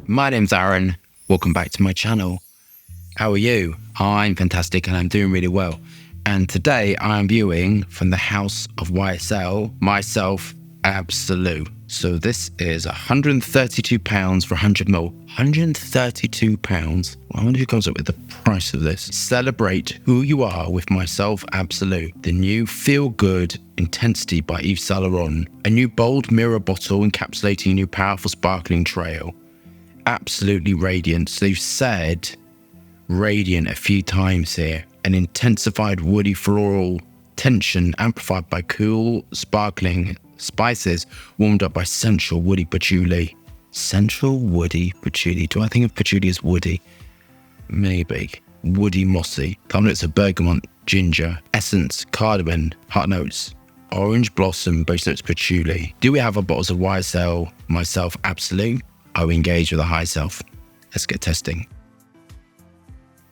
My name's Aaron. Welcome back to my channel. How are you? I'm fantastic and I'm doing really well. And today I'm viewing from the house of YSL, MYSLF L'Absolu. So this is £132 for 100ml. £132. I wonder who comes up with the price of this. Celebrate who you are with MYSLF L'Absolu. The new Feel Good Intensity by Yves Saint Laurent. A new bold mirror bottle encapsulating a new powerful sparkling trail. Absolutely radiant. So they've said radiant a few times here. An intensified woody floral tension amplified by cool, sparkling spices warmed up by sensual woody patchouli. Sensual woody patchouli. Do I think of patchouli as woody? Maybe. Woody mossy. Come notes of bergamot, ginger, essence, cardamom, heart notes, orange blossom, base notes patchouli. Do we have our bottles of YSL, MYSLF L'Absolu? Are we engaged with a high self? Let's get testing.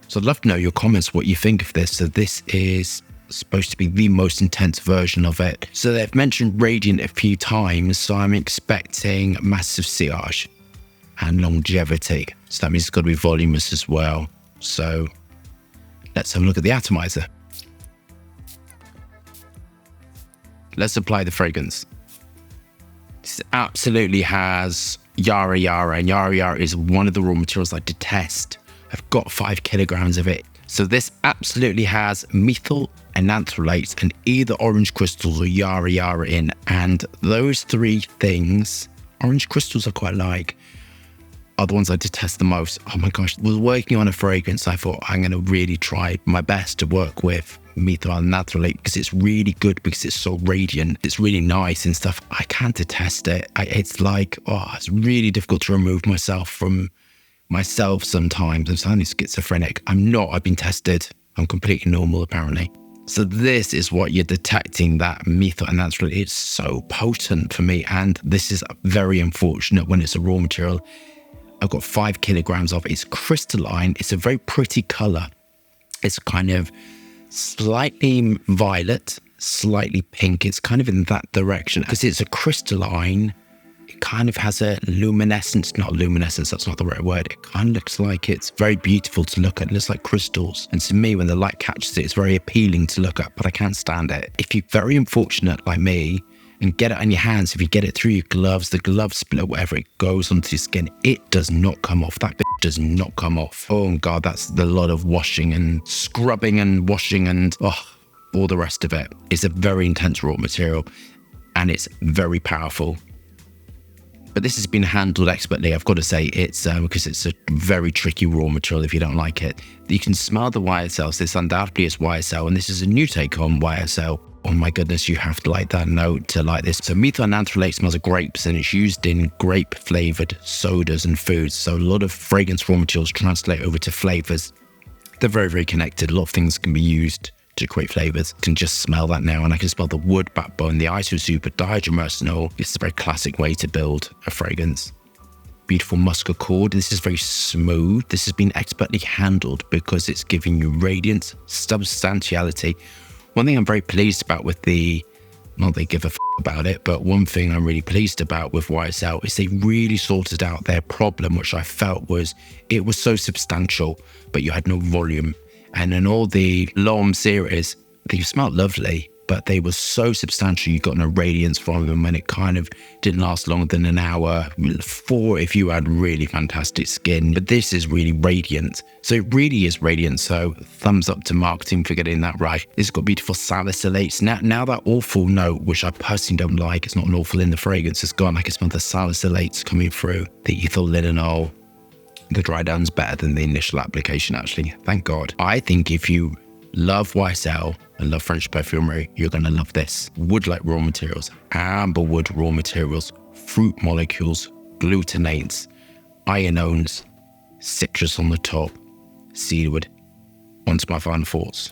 So I'd love to know your comments, what you think of this. So this is supposed to be the most intense version of it. So they've mentioned radiant a few times, so I'm expecting massive sillage and longevity. So that means it's got to be voluminous as well. So let's have a look at the atomizer. Let's apply the fragrance. This absolutely has Yara Yara, and Yara Yara is one of the raw materials I detest. I've got 5 kilograms of it. So this absolutely has methyl enanthrates and either orange crystals or Yara Yara in. And those 3 things, orange crystals I quite like, are the ones I detest the most. Oh my gosh, I was working on a fragrance. I thought I'm going to really try my best to work with methyl enanthrate because it's really good, because it's so radiant. It's really nice and stuff. I can't detest it. It's like, it's really difficult to remove myself from myself sometimes. I'm sounding schizophrenic. I'm not. I've been tested. I'm completely normal apparently. So this is what you're detecting, that methyl enanthrate. It's so potent for me, and this is very unfortunate when it's a raw material. I've got 5 kilograms of it. It's crystalline. It's a very pretty color. It's kind of slightly violet, slightly pink. It's kind of in that direction because it's a crystalline. It kind of has a luminescence, not luminescence, that's not the right word. It kind of looks like it's very beautiful to look at. It looks like crystals. And to me, when the light catches it, it's very appealing to look at, but I can't stand it. If you're very unfortunate like me and get it on your hands, if you get it through your gloves, the glove split, whatever, it goes onto your skin, it does not come off. That bit does not come off. Oh God, that's a lot of washing and scrubbing and washing and all the rest of it. It's a very intense raw material and it's very powerful. But this has been handled expertly, I've got to say. It's because it's a very tricky raw material if you don't like it. You can smell the YSL. So this undoubtedly is YSL, and this is a new take on YSL. Oh my goodness, you have to like that note to like this. So methyl enanthrate smells of grapes, and it's used in grape flavored sodas and foods. So a lot of fragrance raw materials translate over to flavors. They're very, very connected. A lot of things can be used to create flavors. I can just smell that now, and I can smell the wood backbone, the isosuper diagemercinol. It's a very classic way to build a fragrance. Beautiful musk accord. This is very smooth. This has been expertly handled because it's giving you radiance, substantiality. One thing I'm very pleased about with not they give a about it, but one thing I'm really pleased about with YSL is they really sorted out their problem, which I felt was, it was so substantial, but you had no volume. And in all the L'Homme series, they smelled lovely, but they were so substantial. You got no radiance from them, and it kind of didn't last longer than an hour. 4 if you had really fantastic skin, but this is really radiant. So it really is radiant. So thumbs up to marketing for getting that right. It's got beautiful salicylates. Now that awful note, which I personally don't like, it's not an awful in the fragrance, it's gone. I can smell the salicylates coming through, the ethyl linalool. The dry down's better than the initial application, actually. Thank God. I think if you love YSL and love French perfumery, you're going to love this. Wood-like raw materials, amberwood raw materials, fruit molecules, glutanates, ionones, citrus on the top, cedarwood. On to my final thoughts.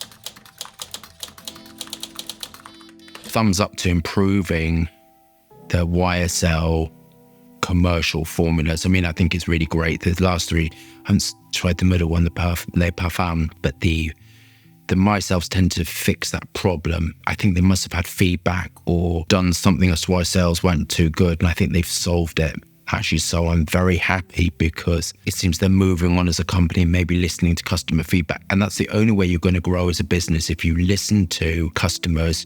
Thumbs up to improving the YSL commercial formulas. I mean, I think it's really great. The last 3, I haven't tried the middle one, the Les Parfums, but the MYSLFs tend to fix that problem. I think they must have had feedback or done something as to why sales weren't too good, and I think they've solved it. actually. So I'm very happy because it seems they're moving on as a company, maybe listening to customer feedback. And that's the only way you're going to grow as a business, if you listen to customers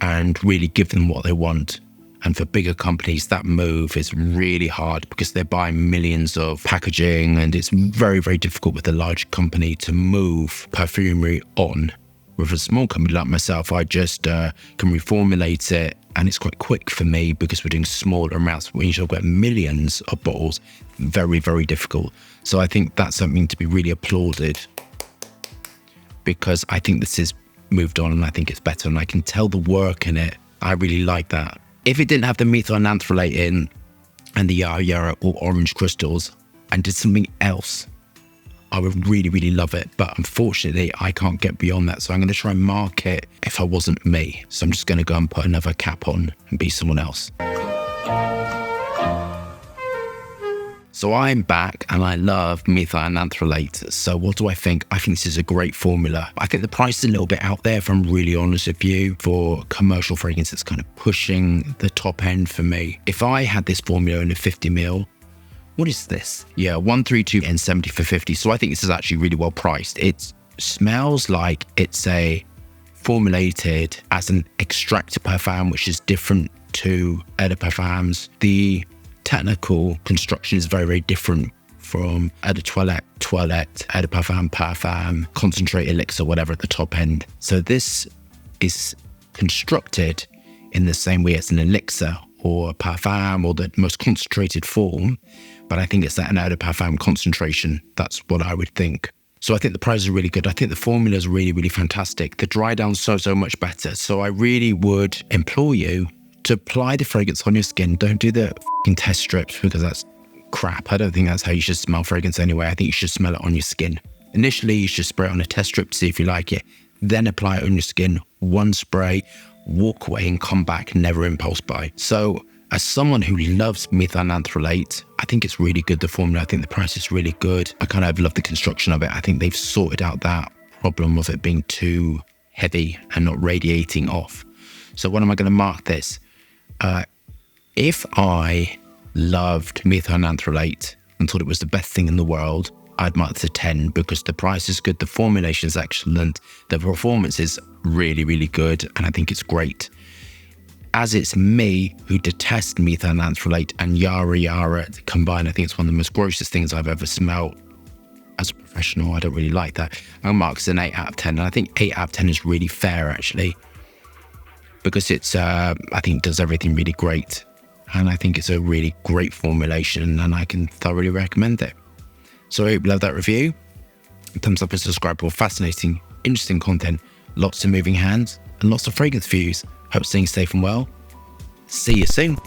and really give them what they want. And for bigger companies, that move is really hard because they're buying millions of packaging, and it's very, very difficult with a large company to move perfumery on. With a small company like myself, I just can reformulate it, and it's quite quick for me because we're doing smaller amounts. When you talk about millions of bottles, very, very difficult. So I think that's something to be really applauded, because I think this is moved on and I think it's better, and I can tell the work in it. I really like that. If it didn't have the methylanthrolate in and the Yara Yara or orange crystals and did something else, I would really, really love it. But unfortunately, I can't get beyond that. So I'm going to try and mark it if I wasn't me. So I'm just going to go and put another cap on and be someone else. So I'm back and I love methylanthrolate. So what do I think? I think this is a great formula. I think the price is a little bit out there, if I'm really honest with you. For commercial fragrance, it's kind of pushing the top end for me. If I had this formula in a 50ml, what is this? Yeah, 132 and 70 for 50. So I think this is actually really well priced. It smells like it's formulated as an extractor parfum, which is different to other parfums. The technical construction is very, very different from eau de toilette, eau de parfum, concentrate, elixir, whatever at the top end. So this is constructed in the same way as an elixir or a parfum, or the most concentrated form. But I think it's that an eau de parfum concentration. That's what I would think. So I think the price is really good. I think the formula is really, really fantastic. The dry down's so much better. So I really would implore you to apply the fragrance on your skin. Don't do the fucking test strips, because that's crap. I don't think that's how you should smell fragrance anyway. I think you should smell it on your skin. Initially, you should spray it on a test strip to see if you like it. Then apply it on your skin. One spray, walk away and come back, never impulse buy. So as someone who loves methylanthrolate, I think it's really good, the formula. I think the price is really good. I kind of love the construction of it. I think they've sorted out that problem of it being too heavy and not radiating off. So what am I going to mark this? If I loved methylanthrolate and thought it was the best thing in the world, I'd mark it a 10, because the price is good, the formulation is excellent, the performance is really, really good, and I think it's great. As it's me who detests methylanthrolate and Yara Yara combined, I think it's one of the most grossest things I've ever smelled. As a professional, I don't really like that. I'll mark it an 8 out of 10, and I think 8 out of 10 is really fair, actually, because it's, I think, does everything really great. And I think it's a really great formulation, and I can thoroughly recommend it. So I hope you love that review. Thumbs up and subscribe for fascinating, interesting content, lots of moving hands, and lots of fragrance views. Hope staying safe and well. See you soon.